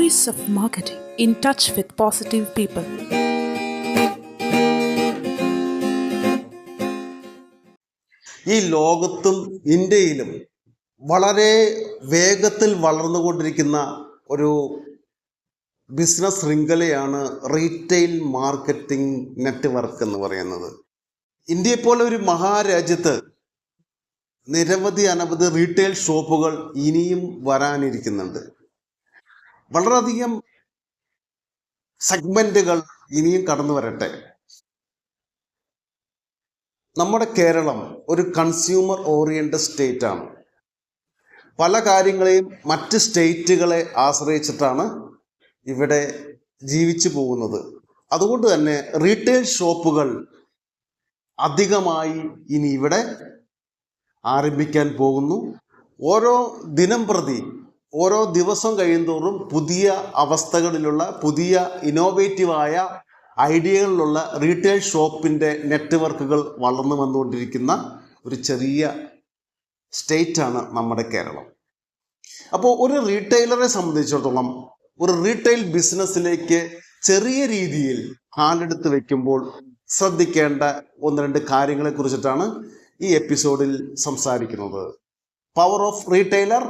Stories of marketing in touch with positive people. ഈ ലോകത്തും ഇന്ത്യയിലും വളരെ വേഗത്തിൽ വളർന്നുകൊണ്ടിരിക്കുന്ന ഒരു ബിസിനസ് ശൃംഖലയാണ് റീറ്റെയിൽ മാർക്കറ്റിംഗ് നെറ്റ്വർക്ക് എന്ന് പറയുന്നത്. ഇന്ത്യയെപ്പോലെ ഒരു മഹാരാജ്യത്ത് നിരവധി അനവധി റീറ്റെയിൽ ഷോപ്പുകൾ ഇനിയും വരാനിരിക്കുന്നുണ്ട്. വളരെയധികം സെഗ്മെന്റുകൾ ഇനിയും കടന്നു വരട്ടെ. നമ്മുടെ കേരളം ഒരു കൺസ്യൂമർ ഓറിയന്റഡ് സ്റ്റേറ്റ് ആണ്. പല കാര്യങ്ങളെയും മറ്റ് സ്റ്റേറ്റുകളെ ആശ്രയിച്ചിട്ടാണ് ഇവിടെ ജീവിച്ചു പോകുന്നത്. അതുകൊണ്ട് തന്നെ റീറ്റെയിൽ ഷോപ്പുകൾ അധികമായി ഇനി ഇവിടെ ആരംഭിക്കാൻ പോകുന്നു. ഓരോ ദിനം പ്രതി ഓരോ ദിവസം കഴിയുന്തോറും പുതിയ അവസ്ഥകളിലുള്ള പുതിയ ഇന്നോവേറ്റീവായ ഐഡിയകളിലുള്ള റീറ്റെയിൽ ഷോപ്പിൻ്റെ നെറ്റ്വർക്കുകൾ വളർന്നു വന്നുകൊണ്ടിരിക്കുന്ന ഒരു ചെറിയ സ്റ്റേറ്റാണ് നമ്മുടെ കേരളം. അപ്പോൾ ഒരു റീറ്റെയിലറെ സംബന്ധിച്ചിടത്തോളം ഒരു റീറ്റെയിൽ ബിസിനസ്സിലേക്ക് ചെറിയ രീതിയിൽ കാലെടുത്ത് വയ്ക്കുമ്പോൾ ശ്രദ്ധിക്കേണ്ട ഒന്ന് രണ്ട് കാര്യങ്ങളെ കുറിച്ചിട്ടാണ് ഈ എപ്പിസോഡിൽ സംസാരിക്കുന്നത്. പവർ ഓഫ് റീറ്റെയിലർ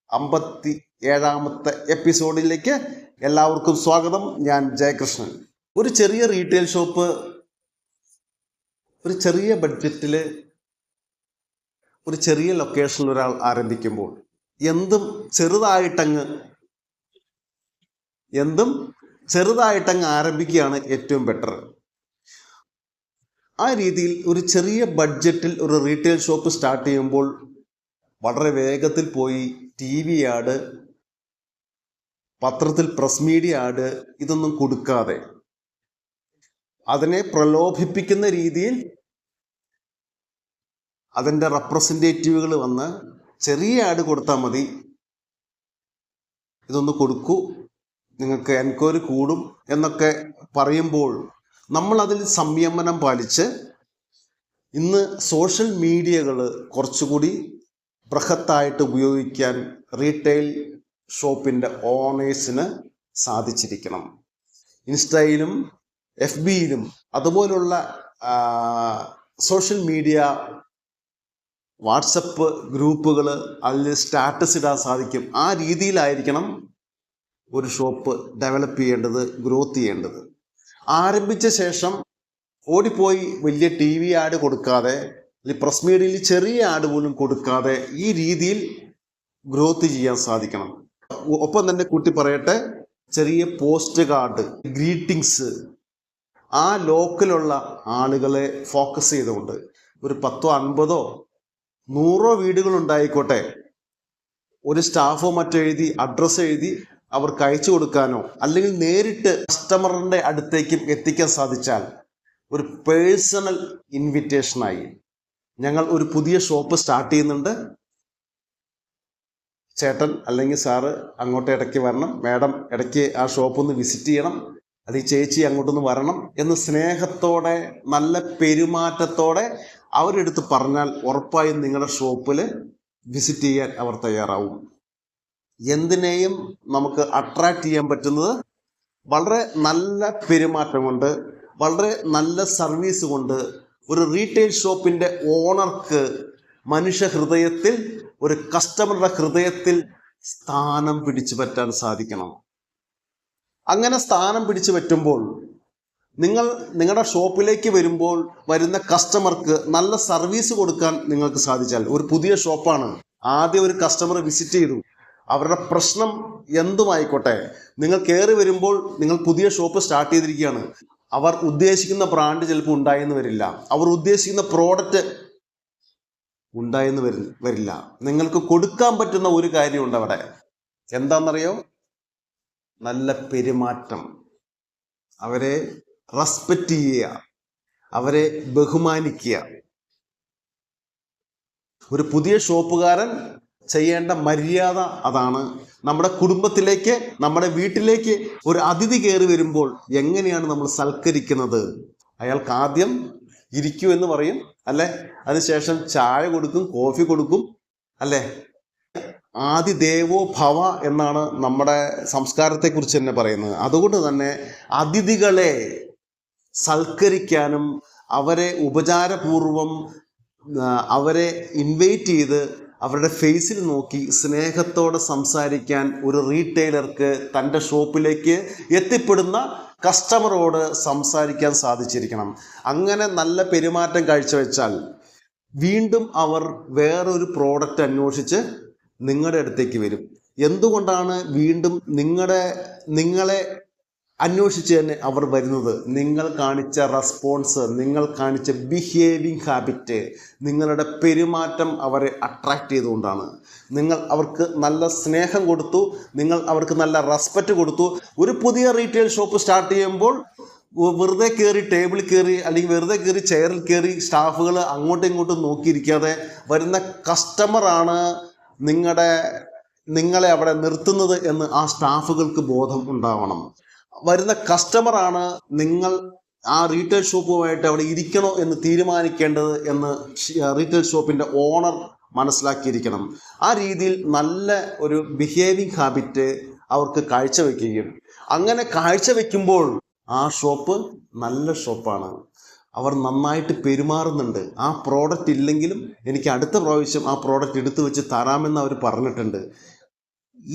57ാമത്തെ എപ്പിസോഡിലേക്ക് എല്ലാവർക്കും സ്വാഗതം. ഞാൻ ജയകൃഷ്ണൻ. ഒരു ചെറിയ റീറ്റെയിൽ ഷോപ്പ് ഒരു ചെറിയ ബഡ്ജറ്റിൽ ഒരു ചെറിയ ലൊക്കേഷനിൽ ഒരാൾ ആരംഭിക്കുമ്പോൾ എന്തും ചെറുതായിട്ടങ്ങ് ആരംഭിക്കുകയാണ് ഏറ്റവും ബെറ്റർ. ആ രീതിയിൽ ഒരു ചെറിയ ബഡ്ജറ്റിൽ ഒരു റീറ്റെയിൽ ഷോപ്പ് സ്റ്റാർട്ട് ചെയ്യുമ്പോൾ വളരെ വേഗത്തിൽ പോയി TV ആഡ്, പത്രത്തിൽ പ്രസ് മീഡിയ ആഡ് ഇതൊന്നും കൊടുക്കാതെ അതിനെ പ്രലോഭിപ്പിക്കുന്ന രീതിയിൽ അതിൻ്റെ റെപ്രസെൻറ്റേറ്റീവുകൾ വന്ന് ചെറിയ ആഡ് കൊടുത്താൽ മതി, ഇതൊന്ന് കൊടുക്കൂ, നിങ്ങൾക്ക് എൻക്വയറി കൂടും എന്നൊക്കെ പറയുമ്പോൾ നമ്മൾ അതിൽ സംയമനം പാലിച്ച് ഇന്ന് സോഷ്യൽ മീഡിയകൾ കുറച്ചുകൂടി ബൃഹത്തായിട്ട് ഉപയോഗിക്കാൻ റീറ്റെയിൽ ഷോപ്പിൻ്റെ ഓണേഴ്സിന് സാധിച്ചിരിക്കണം. ഇൻസ്റ്റയിലും FBയിലും അതുപോലുള്ള സോഷ്യൽ മീഡിയ വാട്സപ്പ് ഗ്രൂപ്പുകൾ അതിൽ സ്റ്റാറ്റസ് ഇടാൻ സാധിക്കും. ആ രീതിയിലായിരിക്കണം ഒരു ഷോപ്പ് ഡെവലപ്പ് ചെയ്യേണ്ടത്, ഗ്രോത്ത് ചെയ്യേണ്ടത്. ആരംഭിച്ച ശേഷം ഓടിപ്പോയി വലിയ TV ആഡ് കൊടുക്കാതെ, പ്രസ് മീഡിയയിൽ ചെറിയ ആഡ് പോലും കൊടുക്കാതെ ഈ രീതിയിൽ ഗ്രോത്ത് ചെയ്യാൻ സാധിക്കണം. ഒപ്പം തന്നെ കൂട്ടി പറയട്ടെ, ചെറിയ പോസ്റ്റ് കാർഡ്, ഗ്രീറ്റിങ്സ് ആ ലോക്കലുള്ള ആളുകളെ ഫോക്കസ് ചെയ്തുകൊണ്ട് ഒരു 10, 50, 100 വീടുകളുണ്ടായിക്കോട്ടെ, ഒരു സ്റ്റാഫോ മറ്റോ എഴുതി അഡ്രസ്സ് എഴുതി അവർക്ക് അയച്ചു കൊടുക്കാനോ അല്ലെങ്കിൽ നേരിട്ട് കസ്റ്റമറിൻ്റെ അടുത്തേക്കും എത്തിക്കാൻ സാധിച്ചാൽ ഒരു പേഴ്സണൽ ഇൻവിറ്റേഷനായി ഞങ്ങൾ ഒരു പുതിയ ഷോപ്പ് സ്റ്റാർട്ട് ചെയ്യുന്നുണ്ട്, ചേട്ടൻ അല്ലെങ്കിൽ സാറ് അങ്ങോട്ട് ഇടയ്ക്ക് വരണം, മാഡം ഇടയ്ക്ക് ആ ഷോപ്പ് ഒന്ന് വിസിറ്റ് ചെയ്യണം, അല്ലെങ്കിൽ ചേച്ചി അങ്ങോട്ടൊന്ന് വരണം എന്ന് സ്നേഹത്തോടെ നല്ല പെരുമാറ്റത്തോടെ അവരെടുത്ത് പറഞ്ഞാൽ ഉറപ്പായും നിങ്ങളുടെ ഷോപ്പിൽ വിസിറ്റ് ചെയ്യാൻ അവർ തയ്യാറാവും. എന്തിനേയും നമുക്ക് അട്രാക്റ്റ് ചെയ്യാൻ പറ്റുന്നത് വളരെ നല്ല പെരുമാറ്റം കൊണ്ട്, വളരെ നല്ല സർവീസ് കൊണ്ട് ഒരു റീറ്റെയിൽ ഷോപ്പിൻ്റെ ഓണർക്ക് മനുഷ്യ ഹൃദയത്തിൽ, ഒരു കസ്റ്റമറുടെ ഹൃദയത്തിൽ സ്ഥാനം പിടിച്ചു പറ്റാൻ സാധിക്കണം. അങ്ങനെ സ്ഥാനം പിടിച്ചു പറ്റുമ്പോൾ നിങ്ങളുടെ ഷോപ്പിലേക്ക് വരുന്ന കസ്റ്റമർക്ക് നല്ല സർവീസ് കൊടുക്കാൻ നിങ്ങൾക്ക് സാധിച്ചാൽ, ഒരു പുതിയ ഷോപ്പാണ്, ആദ്യം ഒരു കസ്റ്റമർ വിസിറ്റ് ചെയ്തു, അവരുടെ പ്രശ്നം എന്തുമായിക്കോട്ടെ, നിങ്ങൾ കയറി വരുമ്പോൾ നിങ്ങൾ പുതിയ ഷോപ്പ് സ്റ്റാർട്ട് ചെയ്തിരിക്കുകയാണ്, അവർ ഉദ്ദേശിക്കുന്ന ബ്രാൻഡ് ചിലപ്പോൾ ഉണ്ടായെന്ന് വരില്ല, അവർ ഉദ്ദേശിക്കുന്ന പ്രോഡക്റ്റ് ഉണ്ടായെന്ന് വരില്ല. നിങ്ങൾക്ക് കൊടുക്കാൻ പറ്റുന്ന ഒരു കാര്യമുണ്ട് അവിടെ. എന്താണെന്നറിയോ? നല്ല പെരുമാറ്റം. അവരെ റെസ്പെക്റ്റ് ചെയ്യുക, അവരെ ബഹുമാനിക്കുക. ഒരു പുതിയ ഷോപ്പുകാരൻ ചെയ്യേണ്ട മര്യാദ അതാണ്. നമ്മുടെ കുടുംബത്തിലേക്ക്, നമ്മുടെ വീട്ടിലേക്ക് ഒരു അതിഥി കയറി വരുമ്പോൾ എങ്ങനെയാണ് നമ്മൾ സൽക്കരിക്കുന്നത്? അയാൾക്ക് ആദ്യം ഇരിക്കൂ എന്ന് പറയും, അല്ലേ? അതിനുശേഷം ചായ കൊടുക്കും, കോഫി കൊടുക്കും, അല്ലേ? ആദിദേവോ ഭവ എന്നാണ് നമ്മുടെ സംസ്കാരത്തെക്കുറിച്ച് തന്നെ പറയുന്നത്. അതുകൊണ്ട് തന്നെ അതിഥികളെ സൽക്കരിക്കാനും അവരെ ഉപചാരപൂർവം അവരെ ഇൻവൈറ്റ് ചെയ്ത് അവരുടെ ഫേസിൽ നോക്കി സ്നേഹത്തോടെ സംസാരിക്കാൻ ഒരു റീറ്റെയിലർക്ക് തൻ്റെ ഷോപ്പിലേക്ക് എത്തിപ്പെടുന്ന കസ്റ്റമറോട് സംസാരിക്കാൻ സാധിച്ചിരിക്കണം. അങ്ങനെ നല്ല പെരുമാറ്റം കാഴ്ചവെച്ചാൽ വീണ്ടും അവർ വേറൊരു പ്രോഡക്റ്റ് അന്വേഷിച്ച് നിങ്ങളുടെ അടുത്തേക്ക് വരും. എന്തുകൊണ്ടാണ് വീണ്ടും നിങ്ങളെ അന്വേഷിച്ച് തന്നെ അവർ വരുന്നത്? നിങ്ങൾ കാണിച്ച റെസ്പോൺസ്, നിങ്ങൾ കാണിച്ച ബിഹേവിങ് ഹാബിറ്റ്, നിങ്ങളുടെ പെരുമാറ്റം അവരെ അട്രാക്റ്റ് ചെയ്തുകൊണ്ടാണ്. നിങ്ങൾ അവർക്ക് നല്ല സ്നേഹം കൊടുത്തു, നിങ്ങൾ അവർക്ക് നല്ല റെസ്പെക്റ്റ് കൊടുത്തു. ഒരു പുതിയ റീറ്റെയിൽ ഷോപ്പ് സ്റ്റാർട്ട് ചെയ്യുമ്പോൾ വെറുതെ കയറി ടേബിളിൽ കയറി അല്ലെങ്കിൽ വെറുതെ കയറി ചെയറിൽ കയറി സ്റ്റാഫുകൾ അങ്ങോട്ടും ഇങ്ങോട്ടും നോക്കിയിരിക്കാതെ വരുന്ന കസ്റ്റമറാണ് നിങ്ങളെ അവിടെ നിർത്തുന്നത് എന്ന് ആ സ്റ്റാഫുകൾക്ക് ബോധം ഉണ്ടാവണം. വരുന്ന കസ്റ്റമറാണ് നിങ്ങൾ ആ റീറ്റെയിൽ ഷോപ്പുമായിട്ട് അവിടെ ഇരിക്കണോ എന്ന് തീരുമാനിക്കേണ്ടത് എന്ന് റീറ്റെയിൽ ഷോപ്പിൻ്റെ ഓണർ മനസ്സിലാക്കിയിരിക്കണം. ആ രീതിയിൽ നല്ല ഒരു ബിഹേവിങ് ഹാബിറ്റ് അവർക്ക് കാഴ്ചവെക്കുകയും അങ്ങനെ കാഴ്ചവെക്കുമ്പോൾ ആ ഷോപ്പ് നല്ല ഷോപ്പാണ്, അവർ നന്നായിട്ട് പെരുമാറുന്നുണ്ട്. ആ പ്രോഡക്റ്റ് ഇല്ലെങ്കിലും എനിക്ക് അടുത്ത പ്രാവശ്യം ആ പ്രോഡക്റ്റ് എടുത്തു വെച്ച് തരാമെന്ന് അവർ പറഞ്ഞിട്ടുണ്ട്.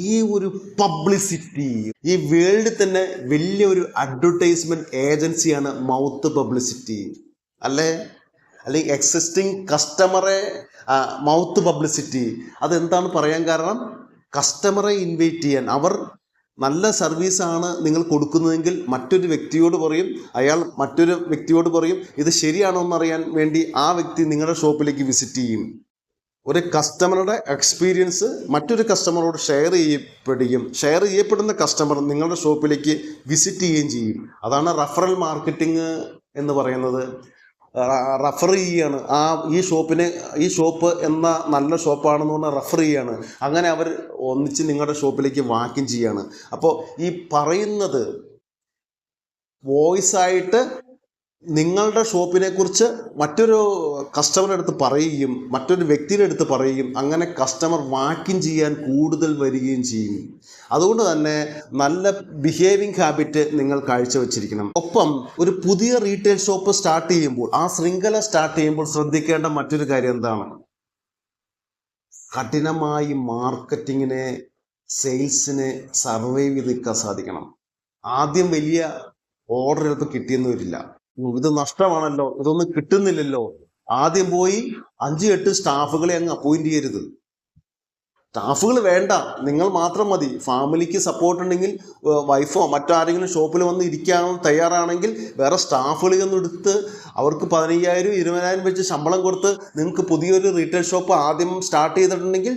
ഈ ഒരു പബ്ലിസിറ്റി, ഈ വേൾഡിൽ തന്നെ വലിയൊരു അഡ്വർടൈസ്മെന്റ് ഏജൻസിയാണ് മൗത്ത് പബ്ലിസിറ്റി അല്ലെങ്കിൽ എക്സിസ്റ്റിംഗ് കസ്റ്റമറെ മൗത്ത് പബ്ലിസിറ്റി. അതെന്താണ് പറയാൻ കാരണം? കസ്റ്റമറെ ഇൻവൈറ്റ് ചെയ്യാൻ, അവർ നല്ല സർവീസാണ് നിങ്ങൾ കൊടുക്കുന്നതെങ്കിൽ മറ്റൊരു വ്യക്തിയോട് പറയും, അയാൾ മറ്റൊരു വ്യക്തിയോട് പറയും. ഇത് ശരിയാണോ എന്നറിയാൻ വേണ്ടി ആ വ്യക്തി നിങ്ങളുടെ ഷോപ്പിലേക്ക് വിസിറ്റ് ചെയ്യും. ഒരു കസ്റ്റമറുടെ എക്സ്പീരിയൻസ് മറ്റൊരു കസ്റ്റമറോട് ഷെയർ ചെയ്യപ്പെടുന്ന കസ്റ്റമർ നിങ്ങളുടെ ഷോപ്പിലേക്ക് വിസിറ്റ് ചെയ്യുകയും ചെയ്യും. അതാണ് റഫറൽ മാർക്കറ്റിംഗ് എന്ന് പറയുന്നത്. റഫർ ചെയ്യാണ് ഈ ഷോപ്പ് എന്ന നല്ല ഷോപ്പാണെന്ന് പറഞ്ഞാൽ റഫർ ചെയ്യാണ്. അങ്ങനെ അവർ ഒന്നിച്ച് നിങ്ങളുടെ ഷോപ്പിലേക്ക് വാക്കിൻ ചെയ്യാണ്. അപ്പോൾ ഈ പറയുന്നത് വോയിസ് ആയിട്ട് നിങ്ങളുടെ ഷോപ്പിനെ കുറിച്ച് മറ്റൊരു കസ്റ്റമറുടെ അടുത്ത് പറയുകയും മറ്റൊരു വ്യക്തിയുടെ അടുത്ത് പറയുകയും അങ്ങനെ കസ്റ്റമർ വാക്കിൻ ചെയ്യാൻ കൂടുതൽ വരികയും ചെയ്യും. അതുകൊണ്ട് തന്നെ നല്ല ബിഹേവിങ് ഹാബിറ്റ് നിങ്ങൾ കാഴ്ചവെച്ചിരിക്കണം. ഒപ്പം ഒരു പുതിയ റീറ്റെയിൽ ഷോപ്പ് സ്റ്റാർട്ട് ചെയ്യുമ്പോൾ, ആ ശൃംഖല സ്റ്റാർട്ട് ചെയ്യുമ്പോൾ ശ്രദ്ധിക്കേണ്ട മറ്റൊരു കാര്യം എന്താണ്? കഠിനമായി മാർക്കറ്റിങ്ങിനെ, സെയിൽസിനെ സർവൈവ് ചെയ്ത് നിൽക്കാൻ സാധിക്കണം. ആദ്യം വലിയ ഓർഡർ ചിലപ്പോൾ കിട്ടിയെന്ന് വരില്ല. ഇത് നഷ്ടമാണല്ലോ, ഇതൊന്നും കിട്ടുന്നില്ലല്ലോ. ആദ്യം പോയി 5-8 സ്റ്റാഫുകളെ അങ്ങ് അപ്പോയിന്റ് ചെയ്യരുത്. സ്റ്റാഫുകൾ വേണ്ട, നിങ്ങൾ മാത്രം മതി. ഫാമിലിക്ക് സപ്പോർട്ട് ഉണ്ടെങ്കിൽ വൈഫോ മറ്റാരെങ്കിലും ഷോപ്പിൽ വന്ന് ഇരിക്കാനോ തയ്യാറാണെങ്കിൽ വേറെ സ്റ്റാഫുകളിൽ ഒന്നും എടുത്ത് അവർക്ക് 15,000-20,000 വെച്ച് ശമ്പളം കൊടുത്ത് നിങ്ങൾക്ക് പുതിയൊരു റീറ്റെയിൽ ഷോപ്പ് ആദ്യം സ്റ്റാർട്ട് ചെയ്തിട്ടുണ്ടെങ്കിൽ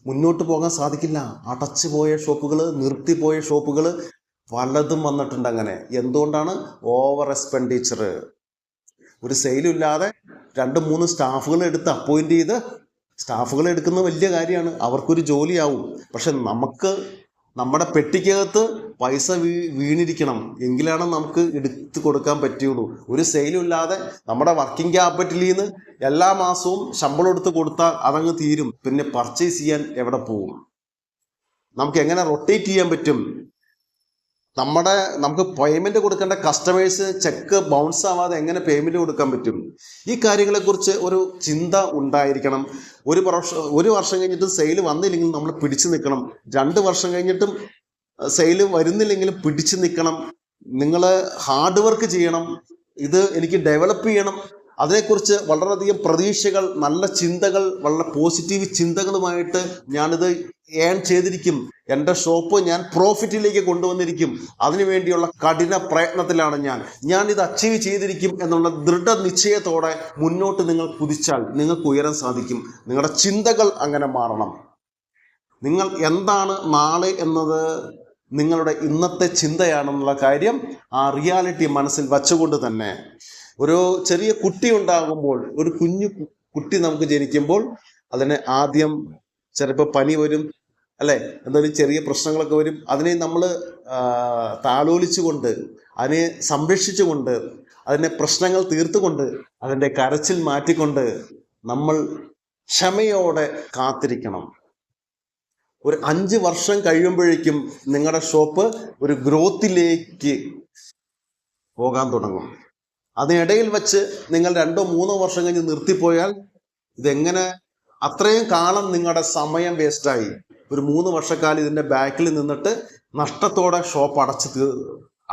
മുന്നോട്ട് പോകാൻ സാധിക്കില്ല. അടച്ചു പോയ ഷോപ്പുകൾ, നിർത്തിപ്പോയ ഷോപ്പുകൾ പലതും വന്നിട്ടുണ്ട്. അങ്ങനെ എന്തുകൊണ്ടാണ്? Over expenditure. ഒരു സെയിലില്ലാതെ 2-3 സ്റ്റാഫുകൾ എടുത്ത് അപ്പോയിന്റ് ചെയ്ത്, സ്റ്റാഫുകളെ എടുക്കുന്നത് വലിയ കാര്യമാണ്, അവർക്കൊരു ജോലിയാവും. പക്ഷെ നമ്മുടെ പെട്ടിക്കകത്ത് പൈസ വീണിരിക്കണം, എങ്കിലാണ് നമുക്ക് എടുത്ത് കൊടുക്കാൻ പറ്റുള്ളൂ. ഒരു സെയിലില്ലാതെ നമ്മുടെ വർക്കിംഗ് ക്യാപിറ്റലിൽ നിന്ന് എല്ലാ മാസവും ശമ്പളം എടുത്ത് കൊടുത്താൽ അതങ്ങ് തീരും. പിന്നെ പർച്ചേസ് ചെയ്യാൻ എവിടെ പോകും? നമുക്ക് എങ്ങനെ റൊട്ടേറ്റ് ചെയ്യാൻ പറ്റും? നമുക്ക് പേയ്മെന്റ് കൊടുക്കേണ്ട കസ്റ്റമേഴ്സ് ചെക്ക് ബൗൺസ് ആവാതെ എങ്ങനെ പേയ്മെന്റ് കൊടുക്കാൻ പറ്റും? ഈ കാര്യങ്ങളെക്കുറിച്ച് ഒരു ചിന്ത ഉണ്ടായിരിക്കണം. ഒരു വർഷം കഴിഞ്ഞിട്ടും സെയിൽ വന്നില്ലെങ്കിൽ നമ്മൾ പിടിച്ചു നിൽക്കണം. 2 വർഷം കഴിഞ്ഞിട്ടും സെയിൽ വരുന്നില്ലെങ്കിലും പിടിച്ചു നിൽക്കണം. നിങ്ങൾ ഹാർഡ് വർക്ക് ചെയ്യണം. ഇത് എനിക്ക് ഡെവലപ്പ് ചെയ്യണം. അതിനെക്കുറിച്ച് വളരെയധികം പ്രതീക്ഷകൾ, നല്ല ചിന്തകൾ, വളരെ പോസിറ്റീവ് ചിന്തകളുമായിട്ട് ഞാനിത് ഏൺ ചെയ്തിരിക്കും. എൻ്റെ ഷോപ്പ് ഞാൻ പ്രോഫിറ്റിലേക്ക് കൊണ്ടുവന്നിരിക്കും. അതിനുവേണ്ടിയുള്ള കഠിന പ്രയത്നത്തിലാണ് ഞാൻ ഇത് അച്ചീവ് ചെയ്തിരിക്കും എന്നുള്ള ദൃഢനിശ്ചയത്തോടെ മുന്നോട്ട് നിങ്ങൾ കുതിച്ചാൽ നിങ്ങൾക്ക് ഉയരാൻ സാധിക്കും. നിങ്ങളുടെ ചിന്തകൾ അങ്ങനെ മാറണം. നിങ്ങൾ എന്താണ് നാളെ എന്നത് നിങ്ങളുടെ ഇന്നത്തെ ചിന്തയാണെന്നുള്ള കാര്യം ആ റിയാലിറ്റി മനസ്സിൽ വച്ചുകൊണ്ട് തന്നെ, ഒരു ചെറിയ കുട്ടി ഉണ്ടാകുമ്പോൾ, ഒരു കുഞ്ഞു കുട്ടി നമുക്ക് ജനിക്കുമ്പോൾ അതിന് ആദ്യം ചിലപ്പോൾ പനി വരും, അല്ലേ, എന്തെങ്കിലും ചെറിയ പ്രശ്നങ്ങളൊക്കെ വരും. അതിനെ നമ്മൾ താലോലിച്ചുകൊണ്ട്, അതിനെ സംരക്ഷിച്ചുകൊണ്ട്, അതിനെ പ്രശ്നങ്ങൾ തീർത്തുകൊണ്ട്, അതിൻ്റെ കരച്ചിൽ മാറ്റിക്കൊണ്ട് നമ്മൾ ക്ഷമയോടെ കാത്തിരിക്കണം. ഒരു 5 വർഷം കഴിയുമ്പോഴേക്കും നിങ്ങളുടെ ഷോപ്പ് ഒരു ഗ്രോത്തിലേക്ക് പോകാൻ തുടങ്ങും. അതിനിടയിൽ വെച്ച് നിങ്ങൾ 2-3 വർഷം കഴിഞ്ഞ് നിർത്തിപ്പോയാൽ ഇതെങ്ങനെ അത്രയും കാലം നിങ്ങളുടെ സമയം വേസ്റ്റായി. ഒരു 3 വർഷക്കാലം ഇതിൻ്റെ ബാക്കിൽ നിന്നിട്ട് നഷ്ടത്തോടെ ഷോപ്പ്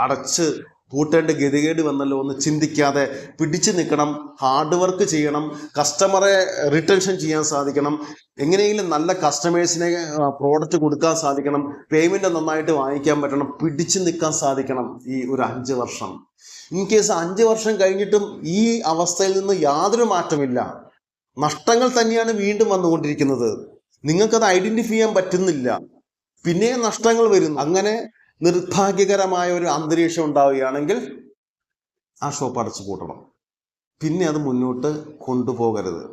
അടച്ച് പൂട്ടേണ്ട ഗതികേട് വന്നല്ലോ എന്ന് ചിന്തിക്കാതെ പിടിച്ചു നിൽക്കണം. ഹാർഡ് വർക്ക് ചെയ്യണം. കസ്റ്റമറെ റിട്ടൻഷൻ ചെയ്യാൻ സാധിക്കണം. എങ്ങനെയെങ്കിലും നല്ല കസ്റ്റമേഴ്സിനെ പ്രോഡക്റ്റ് കൊടുക്കാൻ സാധിക്കണം. പേയ്മെന്റ് നന്നായിട്ട് വാങ്ങിക്കാൻ പറ്റണം. പിടിച്ചു നിൽക്കാൻ സാധിക്കണം ഈ ഒരു 5 വർഷം. ഇൻ കേസ് 5 വർഷം കഴിഞ്ഞിട്ടും ഈ അവസ്ഥയിൽ നിന്ന് യാതൊരു മാറ്റമില്ല, നഷ്ടങ്ങൾ തന്നെയാണ് വീണ്ടും വന്നുകൊണ്ടിരിക്കുന്നത്. നിങ്ങൾക്കത് ഐഡന്റിഫൈ ചെയ്യാൻ പറ്റുന്നില്ല, പിന്നെയും നഷ്ടങ്ങൾ വരുന്നു. അങ്ങനെ നിർഭാഗ്യകരമായ ഒരു അന്തരീക്ഷം ഉണ്ടാവുകയാണെങ്കിൽ ആ ഷോപ്പ് അടച്ചു പൂട്ടണം. പിന്നെ അത് മുന്നോട്ട് കൊണ്ടുപോകരുത്.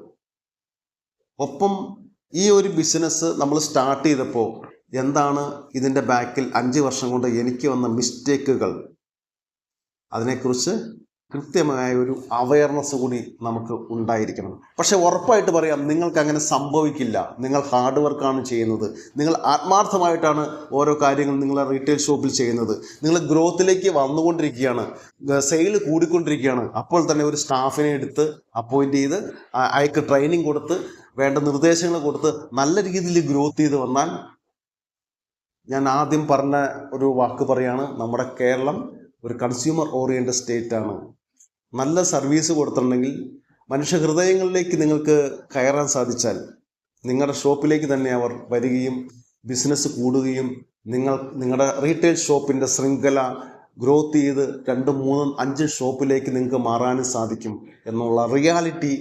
ഒപ്പം ഈ ഒരു ബിസിനസ് നമ്മൾ സ്റ്റാർട്ട് ചെയ്തപ്പോൾ എന്താണ് ഇതിൻ്റെ ബാക്കിൽ 5 വർഷം കൊണ്ട് എനിക്ക് വന്ന മിസ്റ്റേക്കുകൾ, അതിനെക്കുറിച്ച് കൃത്യമായ ഒരു അവയർനെസ് കൂടി നമുക്ക് ഉണ്ടായിരിക്കണം. പക്ഷെ ഉറപ്പായിട്ട് പറയാം, നിങ്ങൾക്ക് അങ്ങനെ സംഭവിക്കില്ല. നിങ്ങൾ ഹാർഡ് വർക്കാണ് ചെയ്യുന്നത്. നിങ്ങൾ ആത്മാർത്ഥമായിട്ടാണ് ഓരോ കാര്യങ്ങൾ നിങ്ങളുടെ റീറ്റെയിൽ ഷോപ്പിൽ ചെയ്യുന്നത്. നിങ്ങൾ ഗ്രോത്തിലേക്ക് വന്നുകൊണ്ടിരിക്കുകയാണ്, സെയിൽ കൂടിക്കൊണ്ടിരിക്കുകയാണ്. അപ്പോൾ തന്നെ ഒരു സ്റ്റാഫിനെ എടുത്ത് അപ്പോയിൻ്റ് ചെയ്ത് അയാൾക്ക് ട്രെയിനിങ് കൊടുത്ത് വേണ്ട നിർദ്ദേശങ്ങൾ കൊടുത്ത് നല്ല രീതിയിൽ ഗ്രോത്ത് ചെയ്ത് വന്നാൽ, ഞാൻ ആദ്യം പറഞ്ഞ ഒരു വാക്ക് പറയാണ്, നമ്മുടെ കേരളം ഒരു കൺസ്യൂമർ ഓറിയൻറ്റഡ് സ്റ്റേറ്റ് ആണ്. നല്ല സർവീസ് കൊടുത്തിട്ടുണ്ടെങ്കിൽ മനുഷ്യഹൃദയങ്ങളിലേക്ക് നിങ്ങൾക്ക് കയറാൻ സാധിച്ചാൽ നിങ്ങളുടെ ഷോപ്പിലേക്ക് തന്നെ അവർ വരികയും ബിസിനസ് കൂടുകയും നിങ്ങളുടെ റീറ്റെയിൽ ഷോപ്പിൻ്റെ ശൃംഖല ഗ്രോത്ത് ചെയ്ത് 2, 3, 5 ഷോപ്പിലേക്ക് നിങ്ങൾക്ക് മാറാനും സാധിക്കും എന്നുള്ള റിയാലിറ്റി,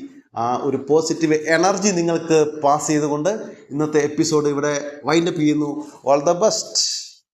ആ ഒരു പോസിറ്റീവ് എനർജി നിങ്ങൾക്ക് പാസ് ചെയ്തുകൊണ്ട് ഇന്നത്തെ എപ്പിസോഡ് ഇവിടെ വൈൻഡപ്പ് ചെയ്യുന്നു. All the best.